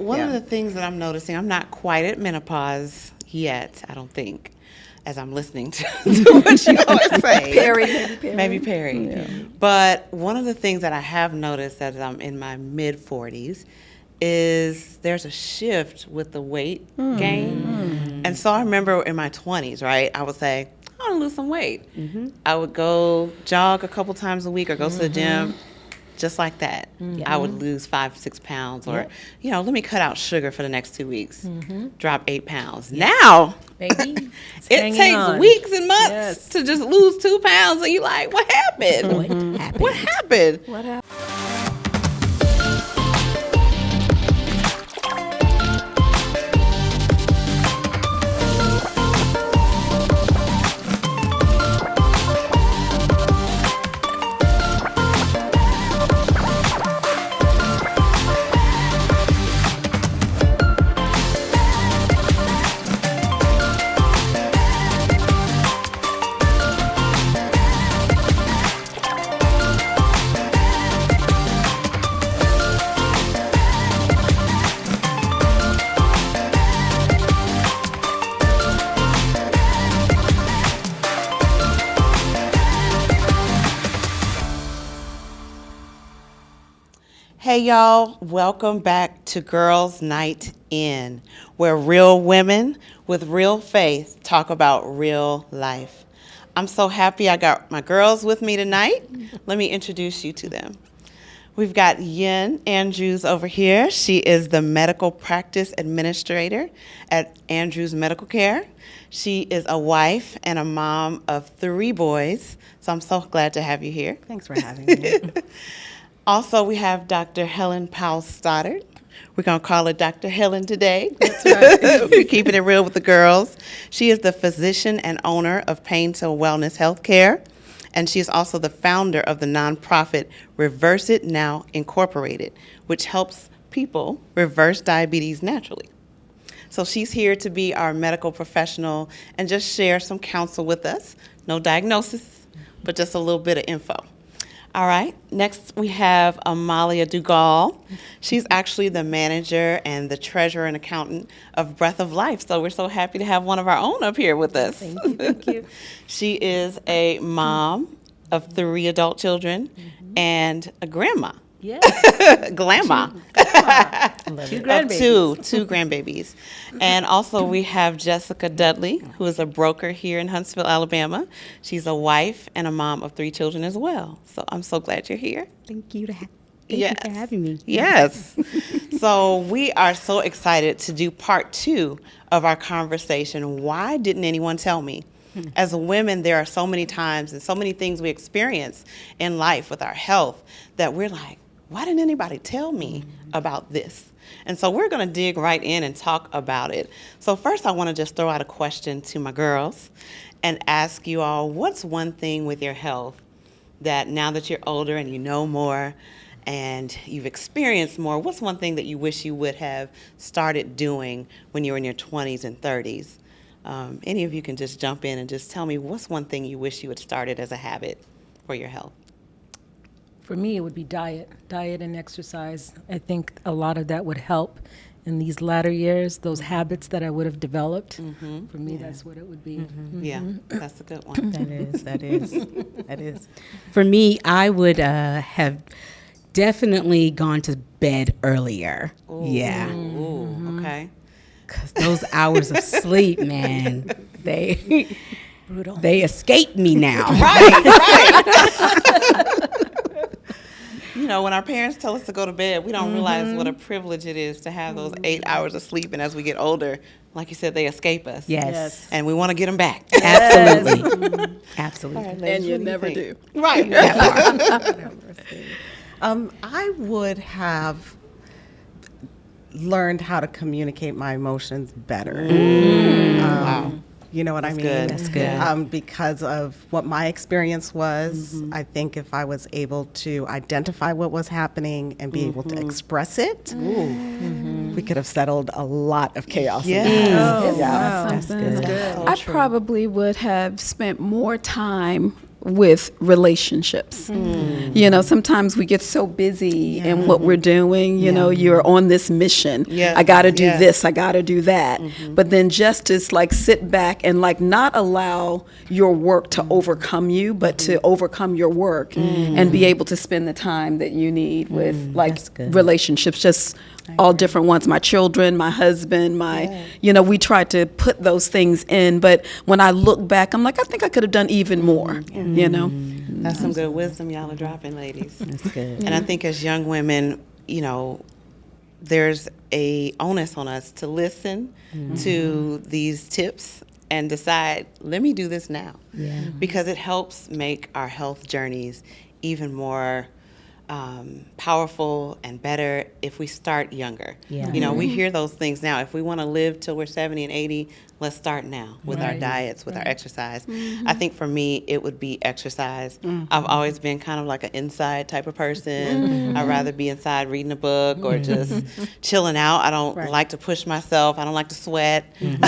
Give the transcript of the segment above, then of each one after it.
one of the things that I'm noticing, I'm not quite at menopause yet, I don't think, as I'm listening to what you always say. Maybe Perry. Yeah. But one of the things that I have noticed as I'm in my mid-40s is there's a shift with the weight gain. And so I remember in my 20s, right, I would say, I want to lose some weight. I would go jog a couple times a week or go to the gym. Just like that, I would lose 5-6 pounds, or let me cut out sugar for the next 2 weeks, drop 8 pounds. Now, baby, it takes weeks and months to just lose 2 pounds, and you're like, what happened? What happened? Hey y'all, welcome back to Girls Night In, where real women with real faith talk about real life. I'm so happy I got my girls with me tonight. Let me introduce you to them. We've got Yin Andrews over here. She is the medical practice administrator at Andrews Medical Care. She is a wife and a mom of 3 boys, so I'm so glad to have you here. Thanks for having me. Also, we have Dr. Helen Powell-Stoddard. We're going to call her Dr. Helen today. That's right. We're keeping it real with the girls. She is the physician and owner of Pain to Wellness Healthcare, and she is also the founder of the nonprofit Reverse It Now Incorporated, which helps people reverse diabetes naturally. So she's here to be our medical professional and just share some counsel with us. No diagnosis, but just a little bit of info. All right, next we have Amalia Dugal. She's actually the manager and the treasurer and accountant of Breath of Life, so we're so happy to have one of our own up here with us. Thank you. She is a mom of 3 adult children and a grandma. Yes. Glamma. 2 grandbabies. Two grandbabies. And also we have Jessica Dudley, who is a broker here in Huntsville, Alabama. She's a wife and a mom of 3 children as well. So I'm so glad you're here. Thank you for having me. Yes. So we are so excited to do part 2 of our conversation. Why didn't anyone tell me? As women, there are so many times and so many things we experience in life with our health that we're like, why didn't anybody tell me about this? And so we're going to dig right in and talk about it. So first, I want to just throw out a question to my girls and ask you all, what's one thing with your health that now that you're older and you know more and you've experienced more, what's one thing that you wish you would have started doing when you were in your 20s and 30s? Any of you can just jump in and just tell me what's one thing you wish you had started as a habit for your health? For me, it would be diet and exercise. I think a lot of that would help in these latter years, those habits that I would have developed. For me, that's what it would be. Yeah, that's a good one. That is. For me, I would have definitely gone to bed earlier. Ooh. Yeah. Ooh, okay. Because those hours of sleep, man, they escape me now. Right. You know, when our parents tell us to go to bed, we don't realize what a privilege it is to have those 8 hours of sleep. And as we get older, like you said, they escape us. Yes. And we want to get them back. Absolutely. Absolutely. Right, And you never do. Right. I would have learned how to communicate my emotions better. Wow. You know what I mean? Good. That's good. Because of what my experience was, I think if I was able to identify what was happening and be able to express it, we could have settled a lot of chaos. Yeah. Yeah. That's good. Good. I probably would have spent more time with relationships. You know, sometimes we get so busy in what we're doing, you know, you're on this mission. Yes. I got to do Yes. this, I got to do that. But then just to like sit back and like not allow your work to overcome you, but to overcome your work and be able to spend the time that you need with like relationships, just all different ones. My children, my husband, you know, we tried to put those things in, but when I look back, I'm like, I think I could have done even more, you know? That's some good wisdom y'all are dropping, ladies. That's good. And I think as young women, you know, there's a onus on us to listen to these tips and decide, let me do this now. Because it helps make our health journeys even more powerful and better if we start younger. You know, we hear those things now. If we want to live till we're 70 and 80, let's start now with our diets, with our exercise. I think for me, it would be exercise. I've always been kind of like an inside type of person. I'd rather be inside reading a book or just chilling out. I don't like to push myself. I don't like to sweat. But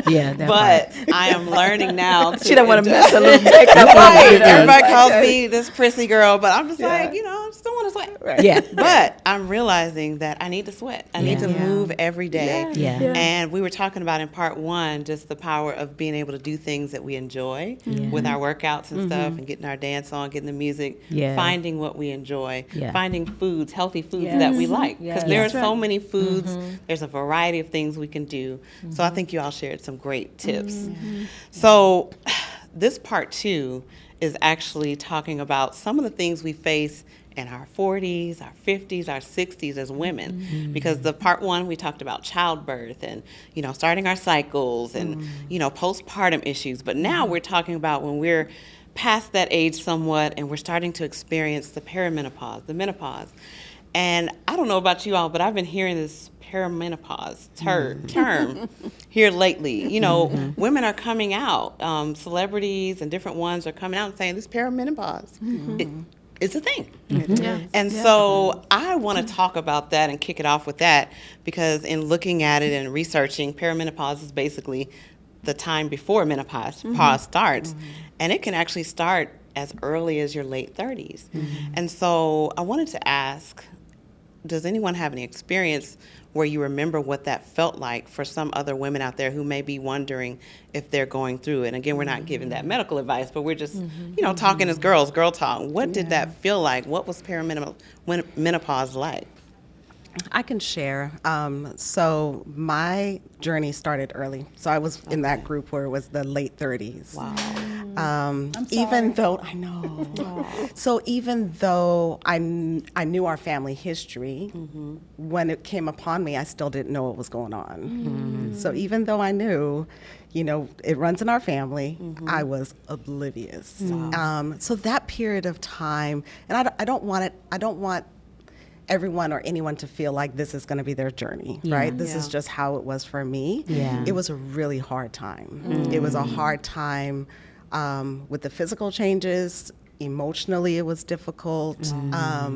I am learning now to She don't want to enjoy- mess a little makeup Right. on. Everybody calls me this prissy girl, but I'm just like, you know, I just don't want to sweat. Yeah. But I'm realizing that I need to sweat. I need to move every day. Yeah. And we were talking about in part one, just the power of being able to do things that we enjoy with our workouts and stuff and getting our dance on, getting the music, finding what we enjoy, finding foods, healthy foods that we like. Because there are so many foods, there's a variety of things we can do. So I think you all shared some great tips. So this part two is actually talking about some of the things we face in our 40s, our 50s, our 60s as women. Because the part one, we talked about childbirth and, you know, starting our cycles and, you know, postpartum issues. But now we're talking about when we're past that age somewhat and we're starting to experience the perimenopause, the menopause. And I don't know about you all, but I've been hearing this perimenopause term here lately. You know, women are coming out. Celebrities and different ones are coming out and saying this perimenopause. It's a thing. And so I want to talk about that and kick it off with that because in looking at it and researching, perimenopause is basically the time before menopause pause starts. And it can actually start as early as your late 30s. And so I wanted to ask, does anyone have any experience where you remember what that felt like for some other women out there who may be wondering if they're going through it? And again, we're not giving that medical advice, but we're just, you know, talking as girls, girl talk. What did that feel like? What was perimenopause like? I can share. So my journey started early. So I was in that group where it was the late 30s. Wow. Even though I know, so even though I knew our family history, when it came upon me, I still didn't know what was going on. So even though I knew, you know, it runs in our family, I was oblivious. So that period of time, and I don't want everyone or anyone to feel like this is going to be their journey, right? This is just how it was for me. It was a really hard time. It was a hard time with the physical changes. Emotionally, it was difficult. I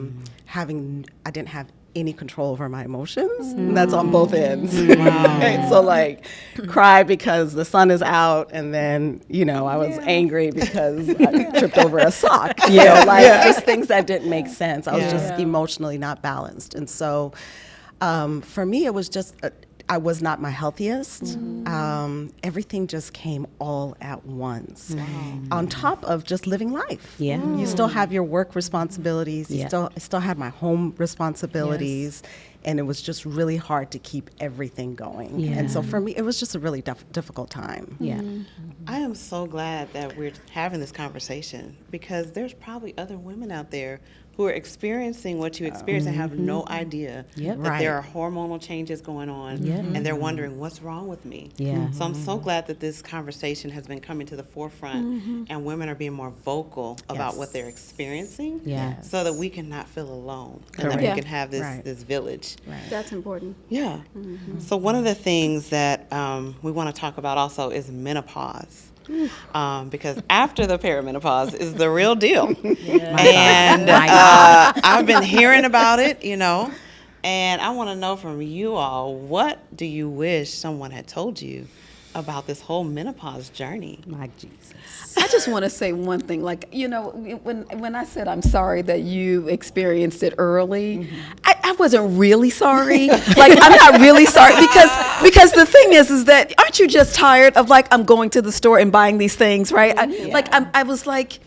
didn't have any control over my emotions. And that's on both ends. Right? So like cry because the sun is out, and then, you know, I was angry because I tripped over a sock. You know, like just things that didn't make sense. I was just emotionally not balanced. And so for me, it was just, I was not my healthiest. Everything just came all at once. On top of just living life. You still have your work responsibilities. You still had my home responsibilities. And it was just really hard to keep everything going. And so for me, it was just a really difficult time. I am so glad that we're having this conversation because there's probably other women out there who are experiencing what you experience and have no idea that there are hormonal changes going on and they're wondering what's wrong with me. So I'm so glad that this conversation has been coming to the forefront and women are being more vocal about what they're experiencing so that we can not feel alone and that we can have this village. That's important. So one of the things that we want to talk about also is menopause. Because after the perimenopause is the real deal. And I've been hearing about it, you know, and I want to know from you all, what do you wish someone had told you about this whole menopause journey. My Jesus. I just want to say one thing. Like, you know, when I said I'm sorry that you experienced it early, I wasn't really sorry. Like, I'm not really sorry because the thing is that aren't you just tired of like I'm going to the store and buying these things, right? I was like,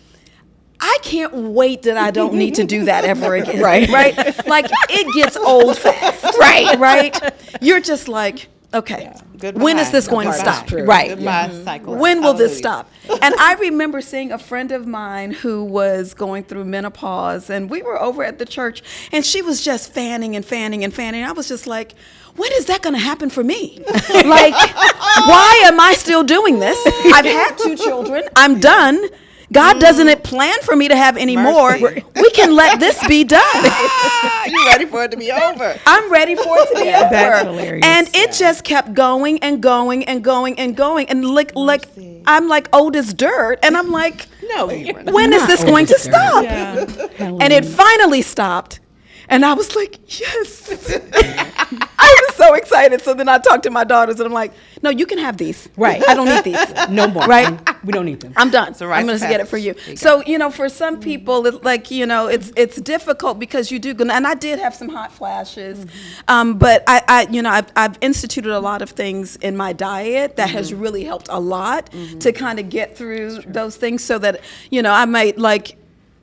I can't wait that I don't need to do that ever again. Right. Like, it gets old fast. Right. You're just like, okay, Goodbye. when is this going to Goodbye. stop? True. Right. Goodbye cycle. When will this Hallelujah. stop? And I remember seeing a friend of mine who was going through menopause, and we were over at the church, and she was just fanning and fanning and fanning. I was just like, when is that going to happen for me? Like, why am I still doing this? I've had 2 children. I'm done. God doesn't plan for me to have any more. Mercy. We can let this be done. You ready for it to be over? I'm ready for it to be over. That's hilarious. And it just kept going and going and going and going. And like I'm like old as dirt. And I'm like, No, you were not. when is this going to stop? Helen. And it finally stopped. And I was like, yes. I was so excited. So then I talked to my daughters and I'm like, no, you can have these. Right. I don't need these. No more. Right? We don't need them. I'm done. a rite I'm going of to get it for you. So, you know, for some people, it's like, you know, it's difficult because you do, and I did have some hot flashes, but I've instituted a lot of things in my diet that has really helped a lot to kind of get through those things so that, you know, I might like,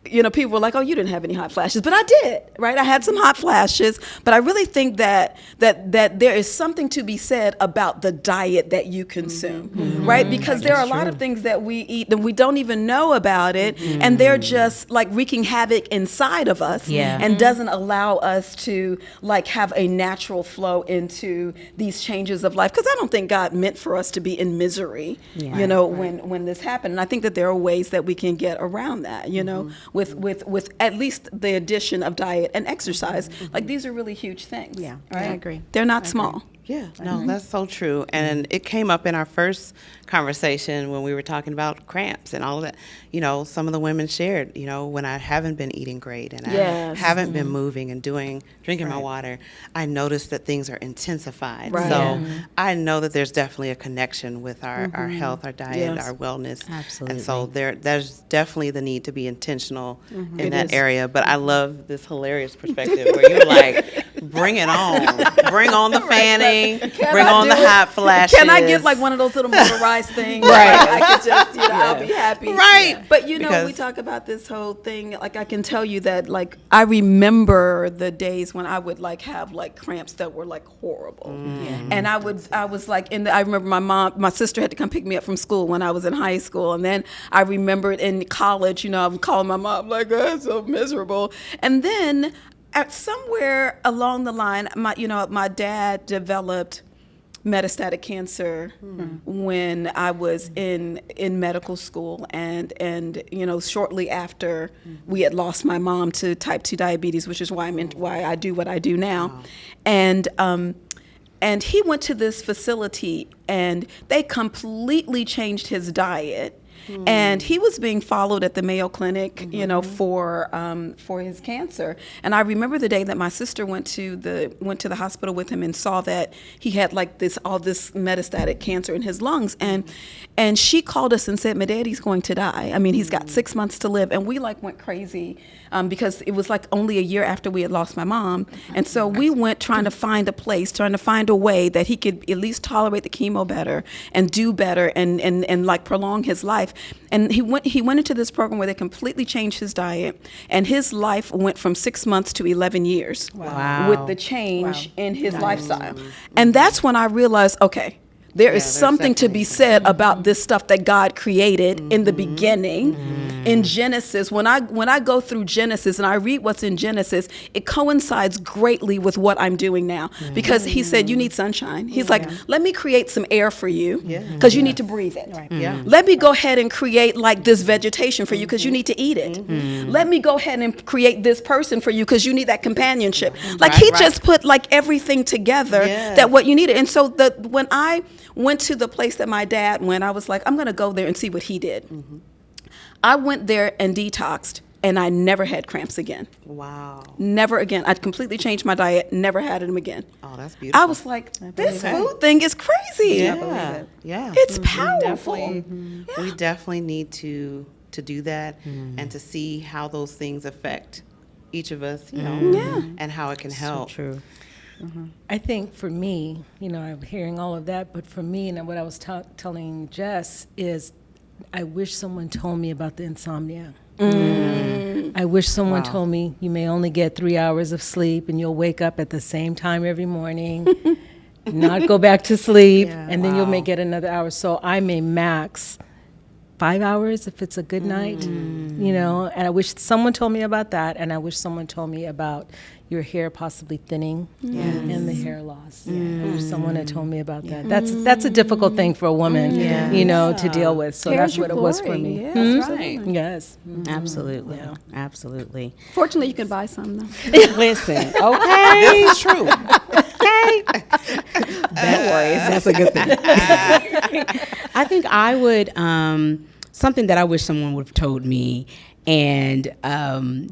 you know, people were like, oh, you didn't have any hot flashes, but I did, right? I had some hot flashes, but I really think that there is something to be said about the diet that you consume, right? Because there are a lot of things that we eat and we don't even know about it, and they're just like wreaking havoc inside of us, and doesn't allow us to like have a natural flow into these changes of life. Because I don't think God meant for us to be in misery, you know, when this happened. And I think that there are ways that we can get around that, you know, with at least the addition of diet and exercise. Like, these are really huge things. Yeah, right? I agree. They're not small. Yeah, no, that's so true. And it came up in our first conversation when we were talking about cramps and all of that. You know, some of the women shared, you know, when I haven't been eating great and I Yes. haven't been moving and drinking my water, I noticed that things are intensified. Right. So I know that there's definitely a connection with our health, our diet, Yes. our wellness. Absolutely. And so there's definitely the need to be intentional in It that is. area. But I love this hilarious perspective where you're like, bring it on. Bring on the fanning. Bring I on the do it? hot flashes. Can I get like one of those little motorized things? Right. Like, I could just, you know, I'll be happy. Right. But you know, we Because- talk about this whole thing. Like, I can tell you that, like, I remember the days when I would like have like cramps that were like horrible, and I was like I remember my sister had to come pick me up from school when I was in high school, and then I remembered in college, you know, I'm calling my mom like, oh, I'm so miserable, and then at somewhere along the line, my dad developed metastatic cancer when I was in medical school, and you know, shortly after we had lost my mom to type 2 diabetes, which is why I do what I do now. And he went to this facility and they completely changed his diet. And he was being followed at the Mayo Clinic, you know, for his cancer. And I remember the day that my sister went to the hospital with him and saw that he had like all this metastatic cancer in his lungs. And she called us and said, "My daddy's going to die. I mean, he's got 6 months to live." And we like went crazy because it was like only a year after we had lost my mom. And so we went trying to find a way that he could at least tolerate the chemo better and do better and like prolong his life. And he went into this program where they completely changed his diet, and his life went from 6 months to 11 years with the change in his lifestyle. And that's when I realized, okay, there is something to be said about this stuff that God created in the beginning, in Genesis. When I go through Genesis and I read what's in Genesis, it coincides greatly with what I'm doing now. Because he said, you need sunshine. He's like, let me create some air for you because you need to breathe it. Let me go ahead and create like this vegetation for you because you need to eat it. Let me go ahead and create this person for you because you need that companionship. Like he just put like everything together that what you needed. And so when I went to the place that my dad went, I was like, I'm going to go there and see what he did. I went there and detoxed. and I never had cramps again. Wow. Never again. I completely changed my diet, never had them again. Oh, that's beautiful. I was like, this food thing is crazy. Yeah. Yeah. It's powerful. We definitely need to do that and to see how those things affect each of us, you know, and how it can help. True. I think for me, you know, I'm hearing all of that, but for me, and what I was telling Jess is, I wish someone told me about the insomnia. I wish someone told me you may only get 3 hours of sleep and you'll wake up at the same time every morning, not go back to sleep, and then you may get another hour. So I may max 5 hours if it's a good night, you know, and I wish someone told me about that, and I wish someone told me about your hair possibly thinning and the hair loss. I wish someone had told me about that. That's a difficult thing for a woman, you know, to deal with. So Hair's that's what your it was for glory. me. Yeah, That's absolutely. right. Yes. Absolutely. Absolutely. Fortunately, you can buy some though. Listen, okay. This is true. That's a good thing. I think I would, something that I wish someone would have told me, and,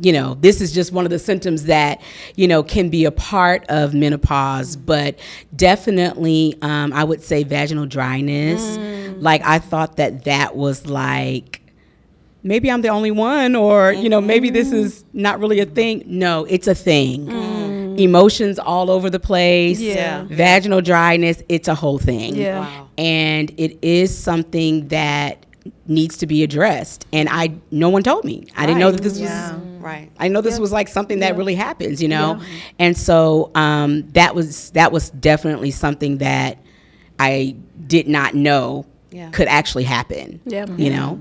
you know, this is just one of the symptoms that, you know, can be a part of menopause, but definitely, I would say vaginal dryness. Like, I thought that was like, maybe I'm the only one, or, you know, maybe this is not really a thing. No, it's a thing. Emotions all over the place. Yeah. Vaginal dryness, it's a whole thing. Yeah. Wow. And it is something that needs to be addressed. And no one told me. I didn't know that this was, Right. I know this was like something that really happens, you know? And so that was definitely something that I did not know could actually happen, you know?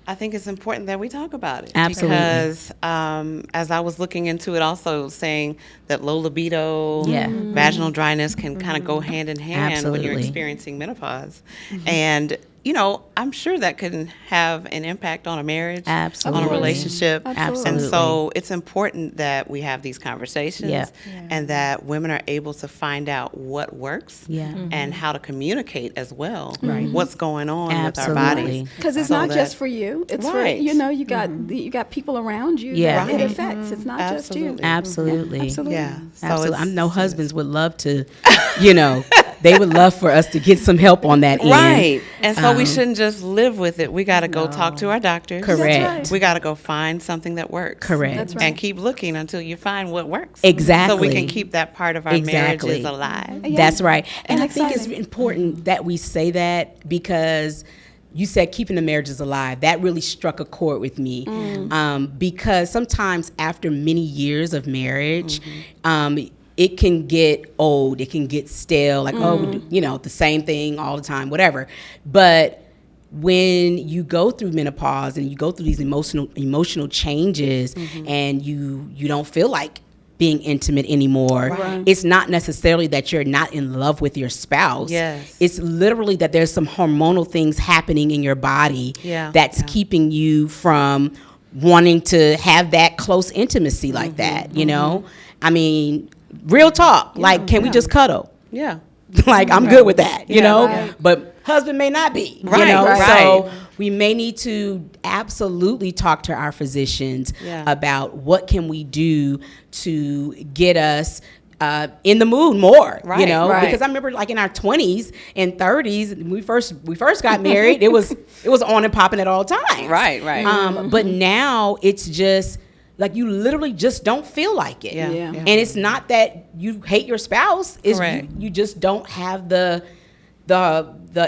I think it's important that we talk about it. Absolutely. Because as I was looking into it, also saying that low libido, vaginal dryness can kind of go hand in hand when you're Absolutely. experiencing menopause. And, you know, I'm sure that can have an impact on a marriage, Absolutely. on a relationship. Absolutely. And so it's important that we have these conversations and that women are able to find out what works and how to communicate as well what's going on with our Absolutely. bodies. Because it's So not that- just for you. It's Right. for, you know, you got people around you Yeah. that it affects. It's not just you. Absolutely. Absolutely. Yeah. So Absolutely. I it's- know husbands would love to, you know, they would love for us to get some help on that end. Right. And so we shouldn't just live with it. We got to go talk to our doctors. Correct. right. We got to go find something that works. Correct. That's right. And keep looking until you find what works. Exactly. So we can keep that part of our Exactly. marriages alive. Yeah. That's right. And I think it's exciting. important that we say that, because you said keeping the marriages alive. That really struck a chord with me. Because sometimes after many years of marriage, it can get old. It can get stale. Like, oh, we do, you know, the same thing all the time, whatever. But when you go through menopause and you go through these emotional changes, and you don't feel like being intimate anymore, it's not necessarily that you're not in love with your spouse. Yes. It's literally that there's some hormonal things happening in your body that's keeping you from wanting to have that close intimacy like that, you know? I mean, real talk, like, can we just cuddle? Yeah. Like, I'm good with that, you know? right. But husband may not be, you Right, know? right. So we may need to absolutely talk to our physicians about what can we do to get us in the mood more, you Right, know? right. Because I remember, like, in our 20s and 30s, when we first got married, it was on and popping at all times. Right, right. But now it's just like you literally just don't feel like it. Yeah. And it's not that you hate your spouse. It's Correct. you just don't have the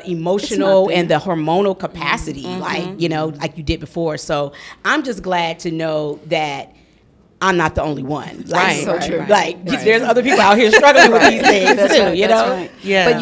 emotional and the hormonal capacity like, you know, like you did before. So I'm just glad to know that I'm not the only one. Like, Right, so true. Like, there's other people out here struggling with these things That's too, right, you that's know? right. Yes. But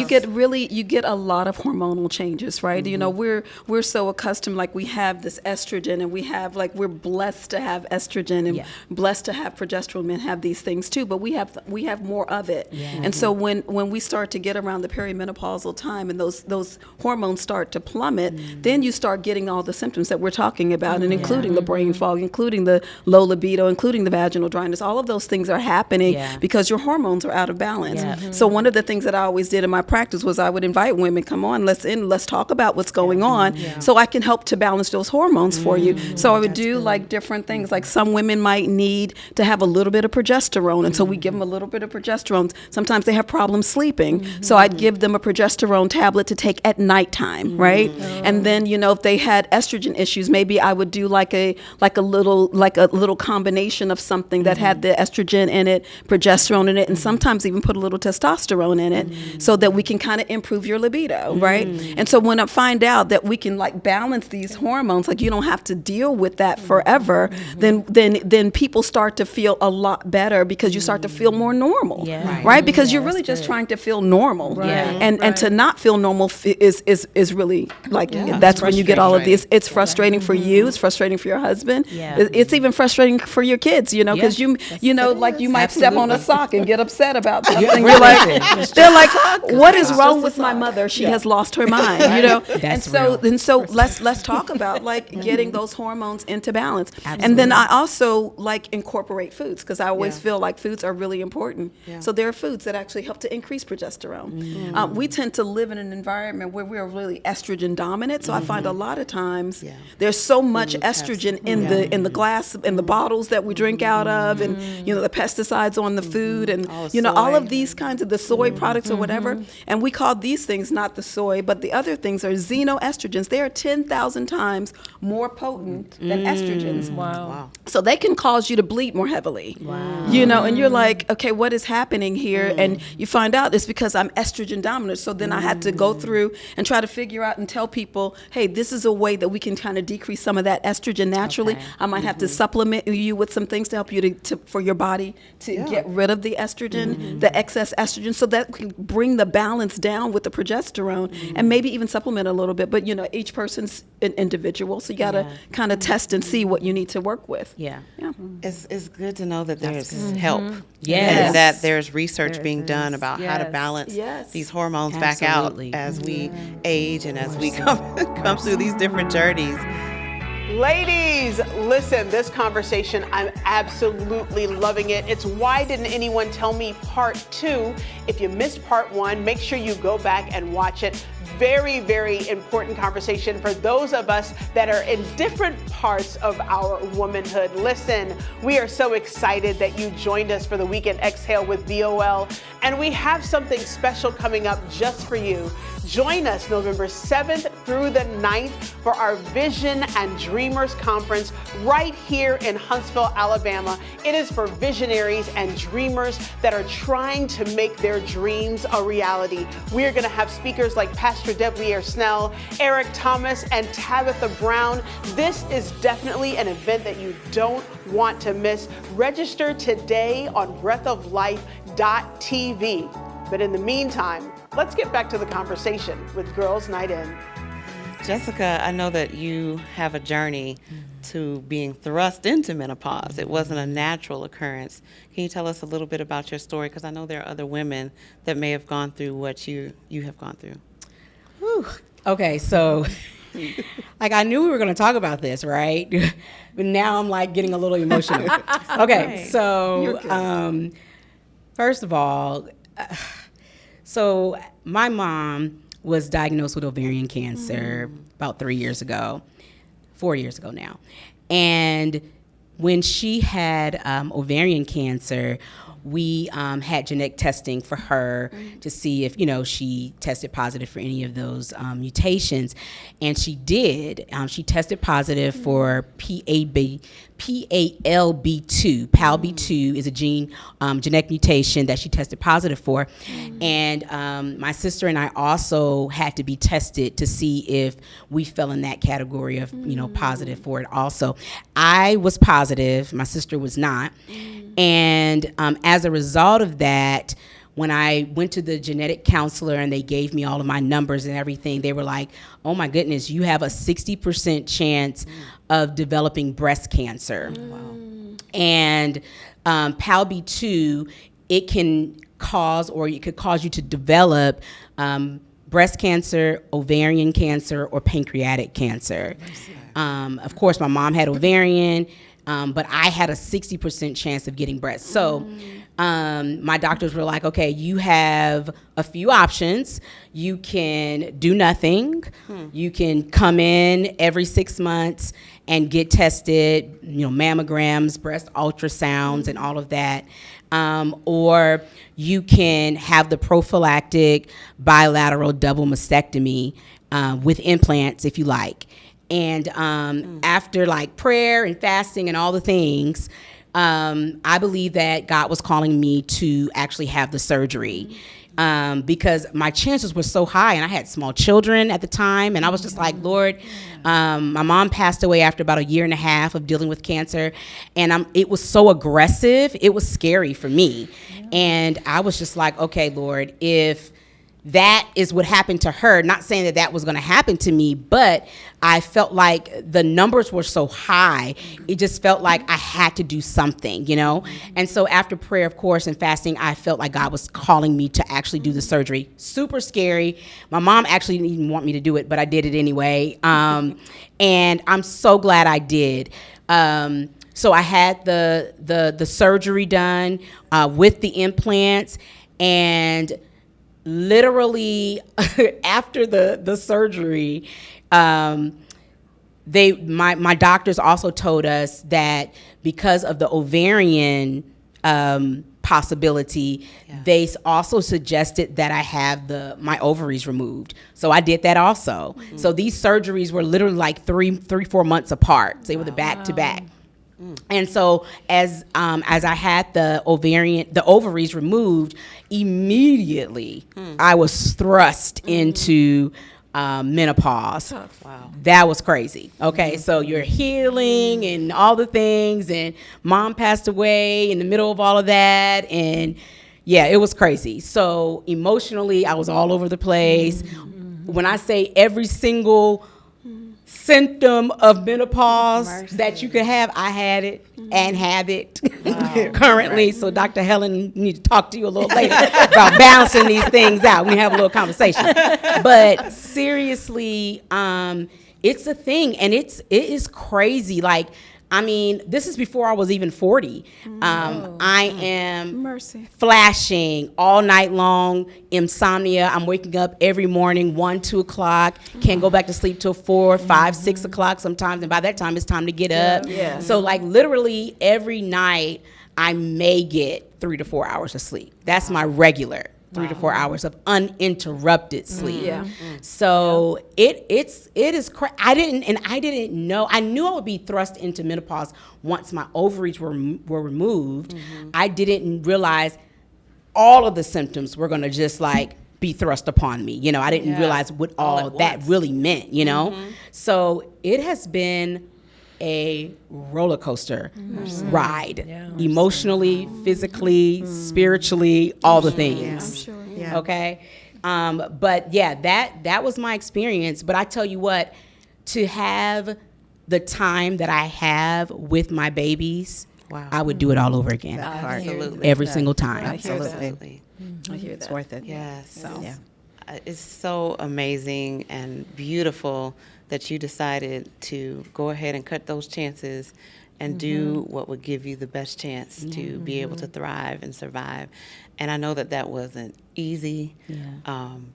you get a lot of hormonal changes, right? You know, we're so accustomed, like we have this estrogen, and we're blessed to have estrogen and blessed to have progesterone. Men have these things too, but we have more of it. And so when we start to get around the perimenopausal time and those hormones start to plummet, then you start getting all the symptoms that we're talking about, and including the brain fog, including the low libido, including the vaginal dryness. All of those things are happening because your hormones are out of balance. So one of the things that I always did in my practice was I would invite women, come on, let's talk about what's going on so I can help to balance those hormones for you. So I would do like different things. Like some women might need to have a little bit of progesterone, and so we give them a little bit of progesterone. Sometimes they have problems sleeping, so I'd give them a progesterone tablet to take at nighttime, right? And then, you know, if they had estrogen issues, maybe I would do like a little combination of something that had the estrogen in it, progesterone in it, and sometimes even put a little testosterone in it, so that we can kind of improve your libido, right? And so when I find out that we can like balance these hormones, like you don't have to deal with that forever, then people start to feel a lot better because you start to feel more normal, right? Because you're really just trying to feel normal, and to not feel normal is really like that's when you get all of these. It's frustrating for you. It's frustrating for your husband. It's even frustrating for your kids, you know, because you know, like you might step on a sock and get upset about something. You're like, they're like, what is wrong with my mother? She has lost her mind, you know. And so let's talk about like getting those hormones into balance. And then I also like incorporate foods because I always feel like foods are really important. So there are foods that actually help to increase progesterone. We tend to live in an environment where we're really estrogen dominant. So I find a lot of times there's so much estrogen in the glass, in the bottles that we drink out of, and you know, the pesticides on the food, and you know, all of these kinds of the soy products or whatever. And we call these things not the soy, but the other things are xenoestrogens. They are 10,000 times more potent than estrogens. Wow. So they can cause you to bleed more heavily. You know, and you're like, okay, what is happening here? And you find out it's because I'm estrogen dominant. So then I had to go through and try to figure out and tell people, hey, this is a way that we can kind of decrease some of that estrogen naturally. I might have to supplement you with some things to help you for your body to get rid of the estrogen, the excess estrogen, so that we can bring the balance down with the progesterone, and maybe even supplement a little bit. But you know, each person's an individual, so you gotta kind of test and see what you need to work with. It's good to know that there's help. Yes. And that there's research being done about how to balance these hormones back out as we age and as we come through these different journeys. Ladies, listen, this conversation, I'm absolutely loving it. It's Why Didn't Anyone Tell Me Part 2. If you missed Part 1, make sure you go back and watch it. Very, very important conversation for those of us that are in different parts of our womanhood. Listen, we are so excited that you joined us for the Weekend Exhale with BOL, and we have something special coming up just for you. Join us November 7th through the 9th for our Vision and Dreamers Conference right here in Huntsville, Alabama. It is for visionaries and dreamers that are trying to make their dreams a reality. We are going to have speakers like Pastor Debleaire Snell, Eric Thomas, and Tabitha Brown. This is definitely an event that you don't want to miss. Register today on breathoflife.tv. But in the meantime, let's get back to the conversation with Girls Night In. Jessica, I know that you have a journey to being thrust into menopause. It wasn't a natural occurrence. Can you tell us a little bit about your story? Because I know there are other women that may have gone through what you have gone through. Whew. Okay, so like I knew we were going to talk about this, right? But now I'm like getting a little emotional. Okay, so first of all, so my mom was diagnosed with ovarian cancer about 4 years ago now. And when she had ovarian cancer, we had genetic testing for her to see if, you know, she tested positive for any of those mutations. And she did. She tested positive for PALB2. PALB2 is a genetic mutation that she tested positive for. And my sister and I also had to be tested to see if we fell in that category of, you know, positive for it also. I was positive. My sister was not. And as a result of that, when I went to the genetic counselor and they gave me all of my numbers and everything, they were like, oh my goodness, you have a 60% chance of developing breast cancer. Wow. And PALB2, it can cause, or it could cause you to develop breast cancer, ovarian cancer, or pancreatic cancer. Of course, my mom had ovarian. but I had a 60% chance of getting breast. So my doctors were like, okay, you have a few options. You can do nothing. You can come in every 6 months and get tested, mammograms, breast ultrasounds, and all of that. Or you can have the prophylactic bilateral double mastectomy with implants if you like. And after like prayer and fasting and all the things, I believe that God was calling me to actually have the surgery. Because my chances were so high, and I had small children at the time, and I was just like, Lord, my mom passed away after about 1.5 years of dealing with cancer, and it was so aggressive, it was scary for me. And I was just like, okay, Lord, if that is what happened to her, not saying that that was going to happen to me, but I felt like the numbers were so high, it just felt like I had to do something, And so after prayer, of course, and fasting, I felt like God was calling me to actually do the surgery. Super scary. My mom actually didn't even want me to do it, but I did it anyway. And I'm so glad I did. So I had the surgery done with the implants, and literally after the surgery, my doctors also told us that because of the ovarian possibility, they also suggested that I have my ovaries removed. So I did that also. So these surgeries were literally like 3-4 months apart. So they were the back to back. And so as I had the ovaries removed, immediately I was thrust into menopause. Wow. That was crazy. Okay, so you're healing and all the things, and mom passed away in the middle of all of that, and yeah, it was crazy. So emotionally, I was all over the place. When I say every single symptom of menopause that you could have, I had it and have it currently. So Dr. Helen, we need to talk to you a little later about balancing these things out. We have a little conversation. But seriously, it's a thing, and it is crazy. Like, I mean, this is before I was even 40. I am flashing all night long, insomnia. I'm waking up every morning, 1-2 o'clock. Can't go back to sleep till 4, 5, 6 o'clock sometimes. And by that time, it's time to get up. Yeah. So like literally every night, I may get 3 to 4 hours of sleep. That's my regular 3 to 4 hours of uninterrupted sleep. So it is I didn't know. I knew I would be thrust into menopause once my ovaries were removed. I didn't realize all of the symptoms were going to just like be thrust upon me. I didn't realize what all that really meant, So it has been a roller coaster ride, emotionally, physically, spiritually, all the things. I'm sure. Yeah. Okay, but yeah, that was my experience. But I tell you what, to have the time that I have with my babies, I would do it all over again. Absolutely, every single time. Absolutely, I hear that. It's worth it. yes. So. It's so amazing and beautiful that you decided to go ahead and cut those chances and do what would give you the best chance to be able to thrive and survive. And I know that wasn't easy,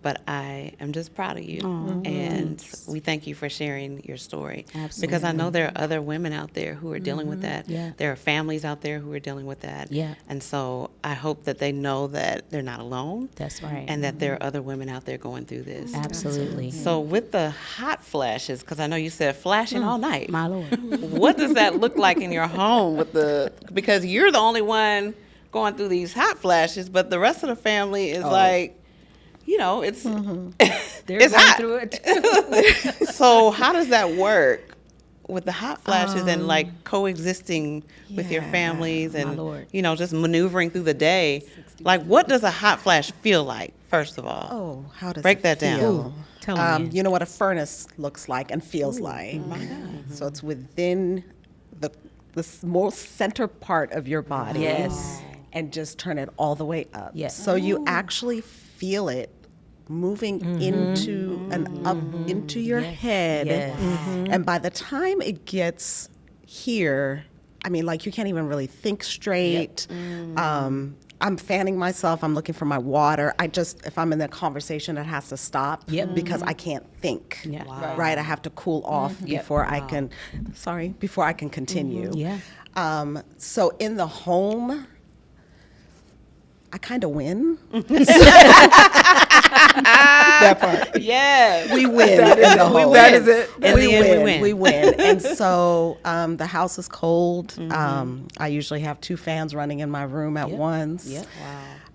but I am just proud of you. And we thank you for sharing your story. Absolutely. Because I know there are other women out there who are dealing with that. Yeah. There are families out there who are dealing with that. Yeah. And so I hope that they know that they're not alone. That's right. And that there are other women out there going through this. Absolutely. So with the hot flashes, because I know you said flashing all night. My Lord. What does that look like in your home because you're the only one going through these hot flashes, but the rest of the family is like, it's They're it's going hot. through it. So how does that work with the hot flashes and like coexisting with your families and just maneuvering through the day? Like, what does a hot flash feel like? First of all, how does break it that down? feel? Tell me. You know what a furnace looks like and feels like. My God. So it's within the most center part of your body. Yes. And just turn it all the way up. Yes. So you actually feel it moving into and up into your head. Yes. And by the time it gets here, I mean, like you can't even really think straight. I'm fanning myself. I'm looking for my water. If I'm in a conversation, it has to stop because I can't think. Yeah. Wow. Right. I have to cool off before I can. Before I can continue. Yeah. So in the home, I kind of win. That part. Yes. We win. In the home. That is it. In the end, we win. And so the house is cold. I usually have 2 fans running in my room at once. Yep.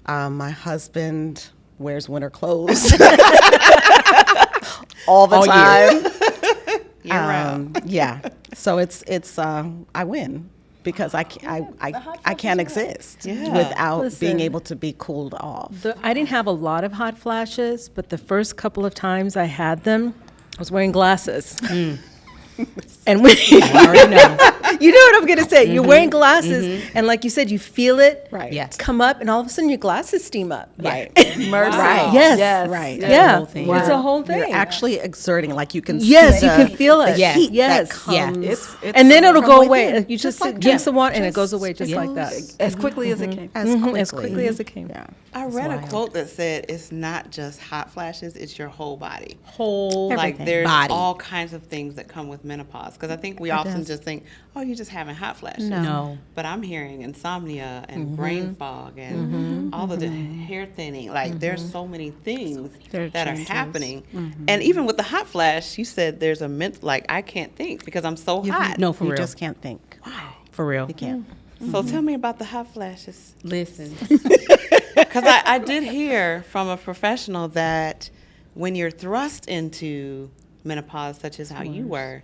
Wow. My husband wears winter clothes all the All time. Year round. Yeah. So it's I win because I can't exist without Listen. being able to be cooled off. I didn't have a lot of hot flashes, but the first couple of times I had them, I was wearing glasses. And when you know what I'm gonna say. You're wearing glasses, and like you said, you feel it Yes. come up, and all of a sudden your glasses steam up. Right. Mercy. Right. Yes. Yes. Right. Yes. Yeah, whole thing. it's a whole thing. You're actually exerting, like you can Yes, see you can feel it. Yeah. heat Yes. that comes. It's And then it'll from go within. away. You just Just like drink that. some water, and it goes Just- away just like that. as quickly as it came. as quickly. As quickly as it came. Yeah. I read a quote that said it's not just hot flashes, it's your whole body. Whole Like there's body. all kinds of things that come with menopause. Because I think we often just think, oh, you're just having hot flashes. No. But I'm hearing insomnia and brain fog and all of the hair thinning. Like there's so many things There are that are changes. happening. And even with the hot flash, you said there's like I can't think because I'm so hot. No, for You real. just can't think. For real. You can't. So tell me about the hot flashes. Listen. Because I did hear from a professional that when you're thrust into menopause, such as how you were,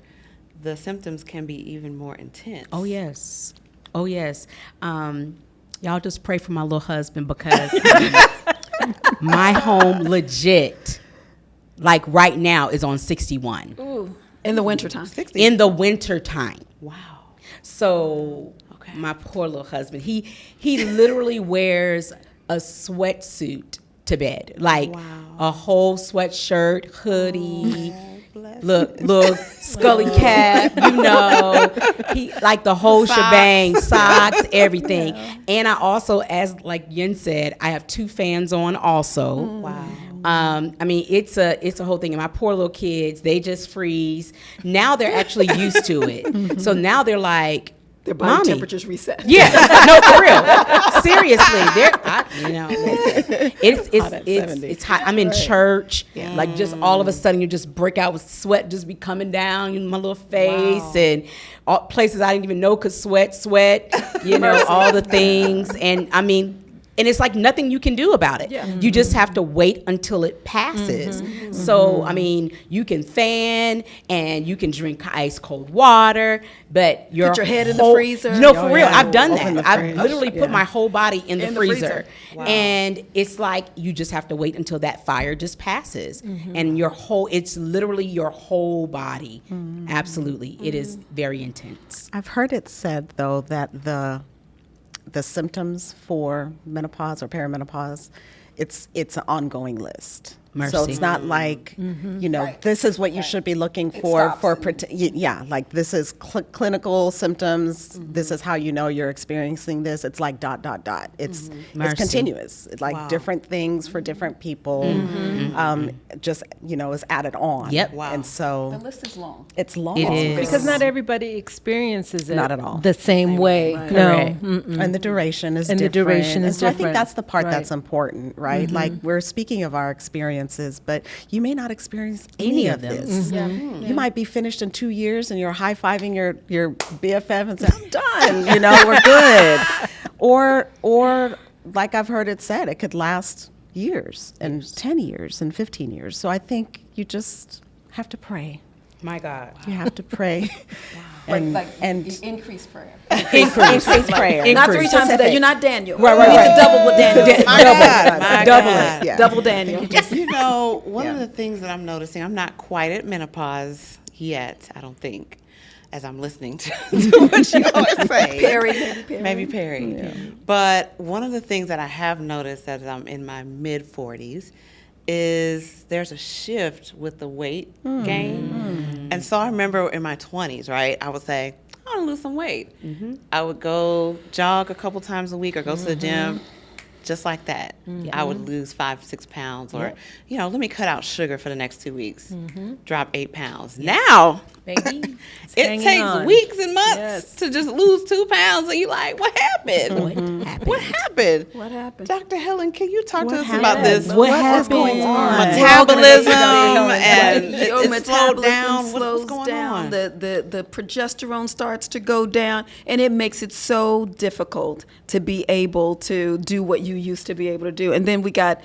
the symptoms can be even more intense. Oh yes. Oh yes. Y'all just pray for my little husband because my home legit, like right now, is on 61 In the wintertime. 60. in the winter time. Wow. So Okay. my poor little husband, he literally wears a sweatsuit to bed, like a whole sweatshirt, hoodie. Bless. Look, Scully cap, he like the whole shebang, socks, everything. And I also, as like Yin said, I have 2 fans on also. Wow. I mean, it's a whole thing. And my poor little kids, they just freeze. Now they're actually used to it. So now they're like, Their body Mommy. temperature's reset. Yeah, no, for real. Seriously, it's hot. I'm in church, like just all of a sudden you just break out with sweat, just be coming down in my little face, and all places I didn't even know could sweat, all the things, and I mean. And it's like nothing you can do about it. Yeah. You just have to wait until it passes. So, I mean, you can fan and you can drink ice cold water, but Put your head in the whole- freezer. No, for real. I've done Open that. the I've fridge. literally put my whole body in the freezer. Wow. And it's like you just have to wait until that fire just passes. And it's literally your whole body. Absolutely. It is very intense. I've heard it said though that the symptoms for menopause or perimenopause, it's an ongoing list. Mercy. So it's not like, this is what you should be looking for. Like this is clinical symptoms. This is how you know you're experiencing this. It's like ... It's Mercy. continuous. It's like different things for different people. Just is added on. Yep. Wow. And The so list is long. it's long. It is. Because not everybody experiences it Not at all. the same way. Correct. No. And the duration is And the different. duration is so I think different. that's the part Right. that's important, right? Like we're speaking of our experiences, but you may not experience any of them. this. You might be finished in 2 years and you're high-fiving your BFF and say, I'm done, we're good. Or like I've heard it said, it could last years and 10 years and 15 years. So I think you just have to pray. My God. You have to pray. And increase prayer. increase prayer. Not 3 times a day. You're not Daniel. Right. You need to double what Daniel did. My God. My Double God. it. Yeah. Double Daniel. One of the things that I'm noticing, I'm not quite at menopause yet, I don't think, as I'm listening to what you always say. Maybe Perry. But one of the things that I have noticed as I'm in my mid-40s is there's a shift with the weight gain. And so I remember in my 20s, right, I would say, oh, want to lose some weight. I would go jog a couple times a week or go to the gym. Just like that, I would lose 5-6 pounds, or let me cut out sugar for the next 2 weeks, drop 8 pounds. Now, Baby, it's it hanging takes on. weeks and months Yes. to just lose 2 pounds, and you're like, what happened? What happened? What happened? Dr. Helen, can you talk to us happened? about this? What is going on? Metabolism and Your it slowed metabolism down. What's slows going down. on? The progesterone starts to go down, and it makes it so difficult to be able to do what you used to be able to do. And then we got,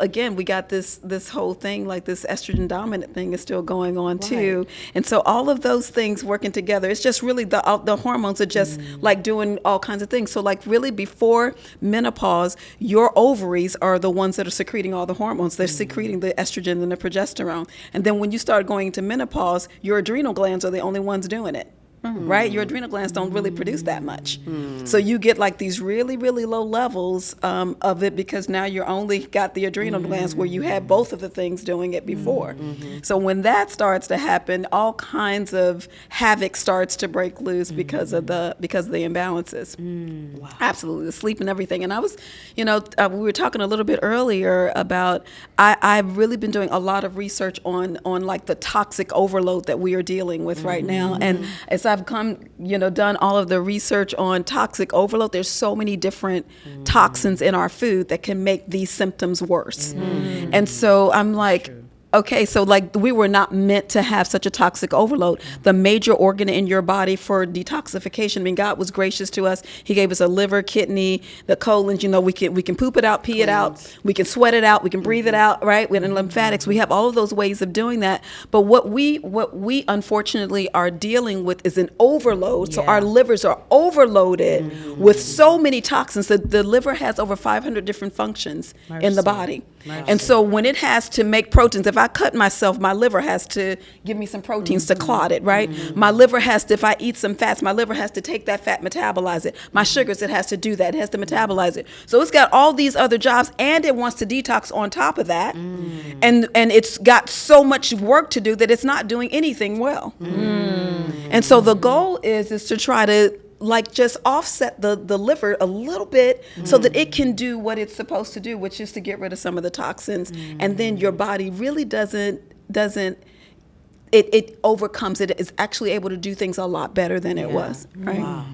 again, we got this whole thing, like this estrogen dominant thing is still going on too. And so all of those things working together, it's just really the hormones are just like doing all kinds of things. So like really before menopause, your ovaries are the ones that are secreting all the hormones. They're secreting the estrogen and the progesterone. And then when you start going into menopause, your adrenal glands are the only ones doing it. Right? Your adrenal glands don't really produce that much. So you get like these really, really low levels of it because now you're only got the adrenal glands where you had both of the things doing it before. So when that starts to happen, all kinds of havoc starts to break loose because of the imbalances. Wow. Absolutely. The sleep and everything. And I was, we were talking a little bit earlier about I've really been doing a lot of research on like the toxic overload that we are dealing with right now. And as I've done all of the research on toxic overload, there's so many different toxins in our food that can make these symptoms worse. And so I'm like, okay, so like we were not meant to have such a toxic overload. The major organ in your body for detoxification, I mean, God was gracious to us. He gave us a liver, kidney, the colon, we can poop it out, pee it out, we can sweat it out, we can breathe it out, right? With lymphatics, we have all of those ways of doing that. But what we unfortunately are dealing with is an overload. So our livers are overloaded with so many toxins that the liver has over 500 different functions in the body. And so when it has to make proteins, if I cut myself, my liver has to give me some proteins to clot it, right? My liver has to, if I eat some fats, my liver has to take that fat, metabolize it. My sugars, it has to do that. It has to metabolize it. So it's got all these other jobs, and it wants to detox on top of that. And it's got so much work to do that it's not doing anything well. And so the goal is to try to like just offset the liver a little bit so that it can do what it's supposed to do, which is to get rid of some of the toxins. And then your body really doesn't it overcomes it. It's actually able to do things a lot better than it was, right? Wow.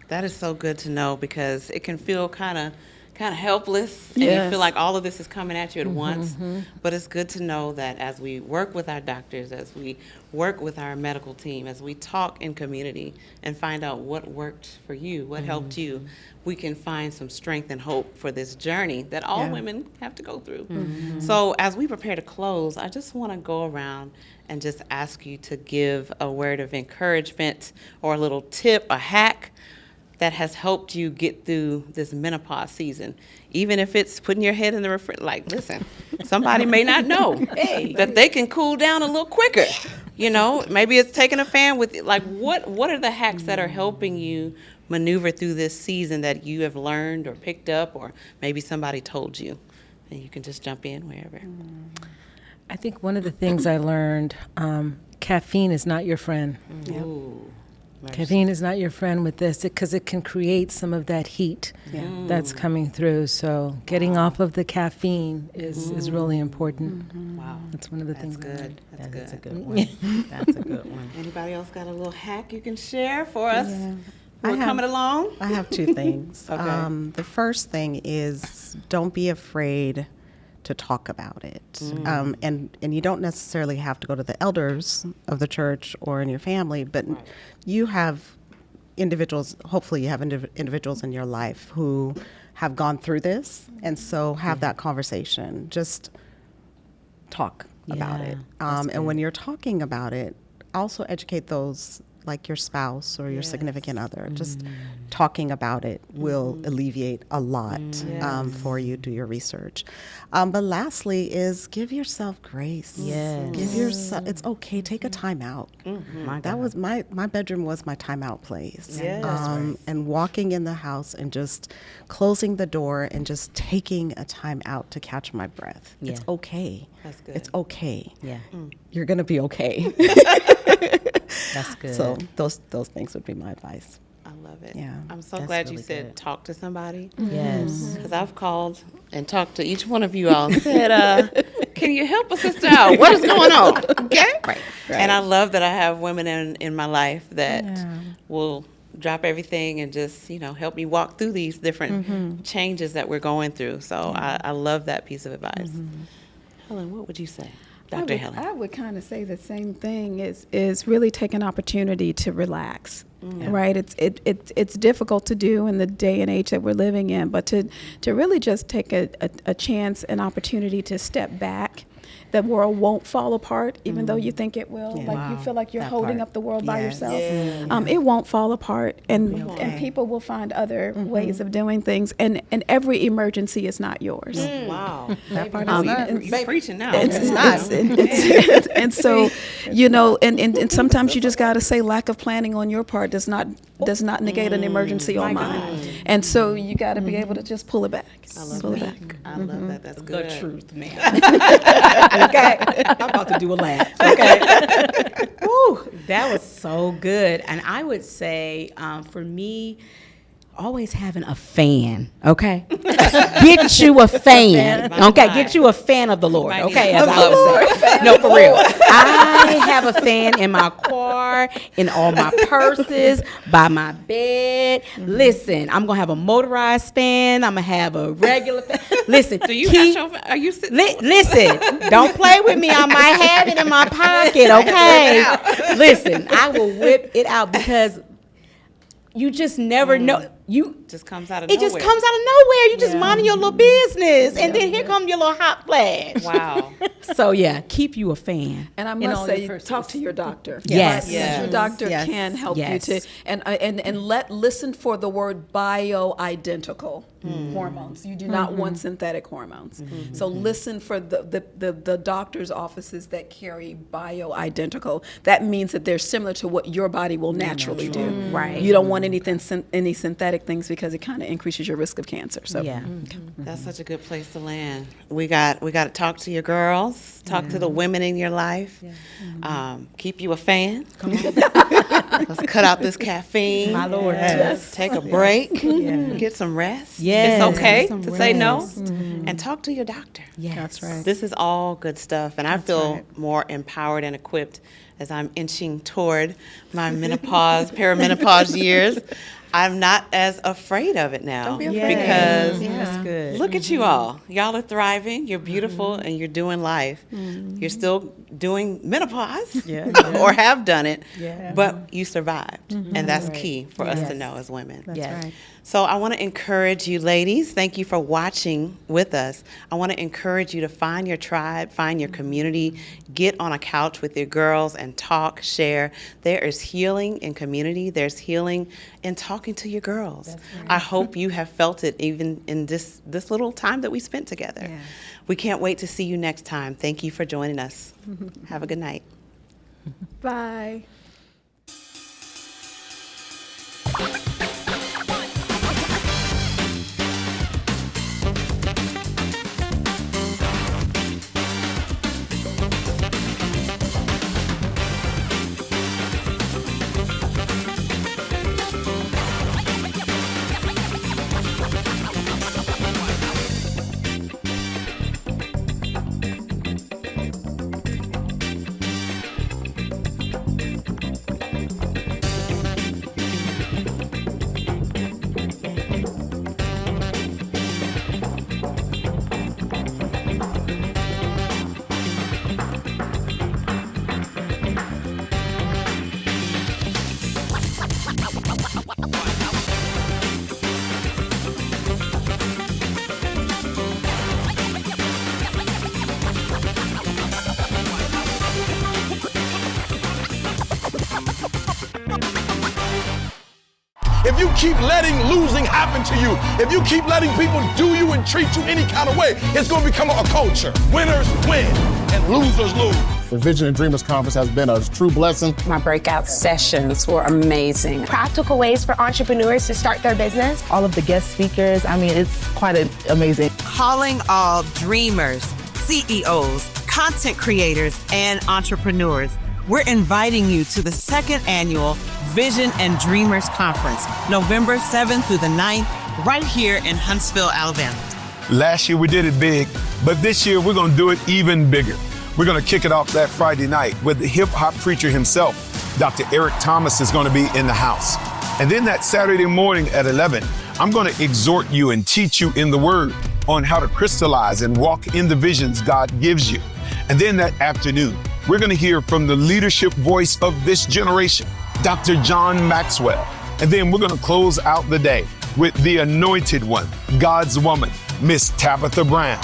That is so good to know, because it can feel kind of helpless, and you feel like all of this is coming at you at once. But it's good to know that as we work with our doctors, as we work with our medical team, as we talk in community and find out what worked for you, what helped you, we can find some strength and hope for this journey that all women have to go through. So as we prepare to close, I just want to go around and just ask you to give a word of encouragement or a little tip, a hack that has helped you get through this menopause season. Even if it's putting your head in the refrigerator, like, listen, somebody may not know that they can cool down a little quicker. Maybe it's taking a fan with it. Like, what are the hacks that are helping you maneuver through this season that you have learned or picked up, or maybe somebody told you? And you can just jump in wherever. I think one of the things I learned, caffeine is not your friend. Ooh. Caffeine is not your friend with this, because it can create some of that heat that's coming through. So getting off of the caffeine is really important. Wow. That's one of the things. Good. That's good. That's a good one. That's a good one. Anybody else got a little hack you can share for us? I We're have- coming along. I have two things. Okay. The first thing is, don't be afraid to talk about it. And you don't necessarily have to go to the elders of the church or in your family, but you have individuals, hopefully you have individuals in your life who have gone through this, and so have that conversation. Just talk about it. And when you're talking about it, also educate those, like your spouse or your significant other. Just talking about it will alleviate a lot for you. Do your research. But lastly is give yourself grace. Yes. Give yourself, it's okay, take a time out. That was my bedroom was my timeout place. And walking in the house and just closing the door and just taking a time out to catch my breath. It's okay. That's good. It's okay. Yeah. You're going to be okay. That's good. So those things would be my advice. I love it. Yeah. I'm so That's glad you really said good. talk to somebody. Yes. Because I've called and talked to each one of you all and said, can you help a sister out? What is going on? Okay? Right. And I love that I have women in my life that will drop everything and just, help me walk through these different changes that we're going through. So I love that piece of advice. Helen, what would you say? Dr. Helen. I would kind of say the same thing is really take an opportunity to relax. Right, it's difficult to do in the day and age that we're living in, but to really just take a chance, an opportunity to step back. The world won't fall apart, even though you think it will. Like you feel like you're holding up the world by yourself. It won't fall apart, and people will find other ways of doing things. And every emergency is not yours. Wow. That part You're preaching now. And so, and sometimes you just got to say lack of planning on your part does not negate an emergency on mine. And so you got to be able to just pull it back. I love that. I love that. That's good. The truth, man. Okay, I'm about to do a laugh. Okay, woo, that was so good. And I would say, for me, always having a fan. Okay, get you a fan. Okay, get you a fan of the Lord. Okay, as I would say. No, for real. I have a fan in my car, in all my purses, by my bed. Listen, I'm gonna have a motorized fan. I'm gonna have a regular fan. Listen, Do you have your, are you sitting? Listen, don't play with me. I might have it in my pocket, okay? Listen, I will whip it out because you just never know. Just comes out of It nowhere. just comes out of nowhere. You just minding your little business, and then here comes your little hot flash. Wow. So yeah, keep you a fan. And I all must say, your talk to your doctor. Yes. Right? Because your doctor can help you to, and listen for the word bioidentical hormones. You do not want synthetic hormones. So listen for the doctor's offices that carry bioidentical. That means that they're similar to what your body will naturally do. Right. You don't want any synthetic things because it kind of increases your risk of cancer. So Yeah. That's such a good place to land. We got to talk to your girls, talk to the women in your life, keep you a fan. Come on. Let's cut out this caffeine. My Lord. Yes. Take a break, get some rest. Yes. It's okay Get some to say no, rest. and talk to your doctor. Yes. That's right. This is all good stuff, and I feel more empowered and equipped as I'm inching toward my perimenopause years. I'm not as afraid of it now. Don't be afraid. Because That's good. look at you all. Y'all are thriving. You're beautiful, and you're doing life. You're still doing menopause, or have done it, but you survived, and that's key for us to know as women. Yes. right. So I want to encourage you, ladies. Thank you for watching with us. I want to encourage you to find your tribe, find your community, get on a couch with your girls and talk, share. There is healing in community. There's healing in talking to your girls. I hope you have felt it even in this little time that we spent together. We can't wait to see you next time. Thank you for joining us. Have a good night. bye. If you keep letting losing happen to you, if you keep letting people do you and treat you any kind of way, it's going to become a culture. Winners win and losers lose. The Vision and Dreamers Conference has been a true blessing. My breakout sessions were amazing. Practical ways for entrepreneurs to start their business. All of the guest speakers, I mean, it's quite amazing. Calling all dreamers, CEOs, content creators, and entrepreneurs. we're inviting you to the second annual Vision and Dreamers Conference, November 7th through the 9th, right here in Huntsville, Alabama. Last year we did it big, but this year we're going to do it even bigger. We're going to kick it off that Friday night with the hip-hop preacher himself. Dr. Eric Thomas is going to be in the house. And then that Saturday morning at 11, I'm going to exhort you and teach you in the Word on how to crystallize and walk in the visions God gives you. And then that afternoon, we're going to hear from the leadership voice of this generation, Dr. John Maxwell. And then we're going to close out the day with the anointed one, God's woman, Miss Tabitha Brown.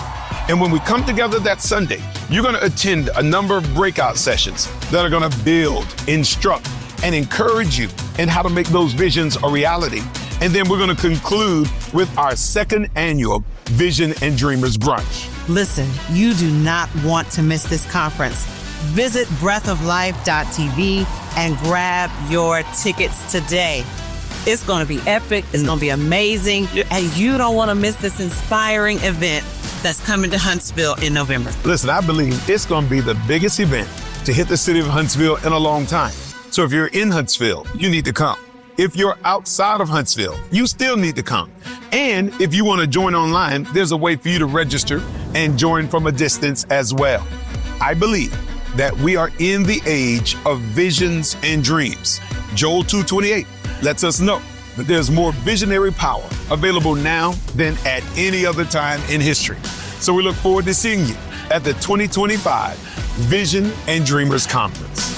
And when we come together that Sunday, you're going to attend a number of breakout sessions that are going to build, instruct, and encourage you in how to make those visions a reality. And then we're going to conclude with our second annual Vision and Dreamers Brunch. Listen, you do not want to miss this conference. Visit breathoflife.tv and grab your tickets today. It's going to be epic. It's going to be amazing. And you don't want to miss this inspiring event that's coming to Huntsville in November. Listen, I believe it's going to be the biggest event to hit the city of Huntsville in a long time. So if you're in Huntsville, you need to come. If you're outside of Huntsville, you still need to come. And if you want to join online, there's a way for you to register and join from a distance as well. I believe that we are in the age of visions and dreams. Joel 2:28 lets us know that there's more visionary power available now than at any other time in history. So we look forward to seeing you at the 2025 Vision and Dreamers Conference.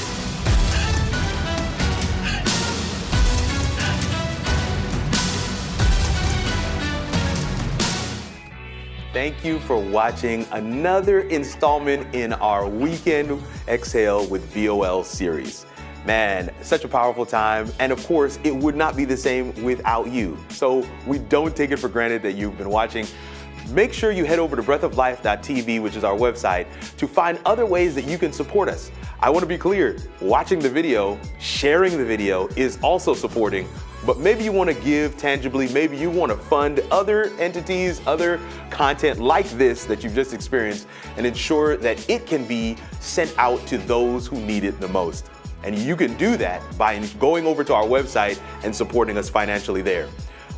Thank you for watching another installment in our Weekend Exhale with BOL series. Man, such a powerful time. And of course, it would not be the same without you. So we don't take it for granted that you've been watching. Make sure you head over to breathoflife.tv, which is our website, to find other ways that you can support us. I want to be clear, watching the video, sharing the video is also supporting, but maybe you want to give tangibly, maybe you want to fund other entities, other content like this that you've just experienced, and ensure that it can be sent out to those who need it the most. And you can do that by going over to our website and supporting us financially there.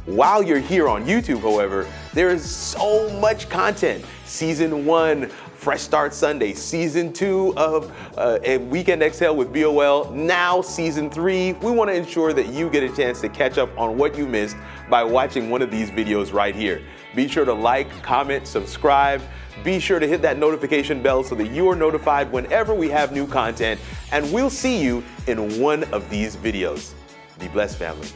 While you're here on YouTube, however, there is so much content. Season 1, Fresh Start Sunday. Season 2 of a Weekend Exhale with BOL. Now Season 3. We want to ensure that you get a chance to catch up on what you missed by watching one of these videos right here. Be sure to like, comment, subscribe. Be sure to hit that notification bell so that you are notified whenever we have new content. And we'll see you in one of these videos. Be blessed, family.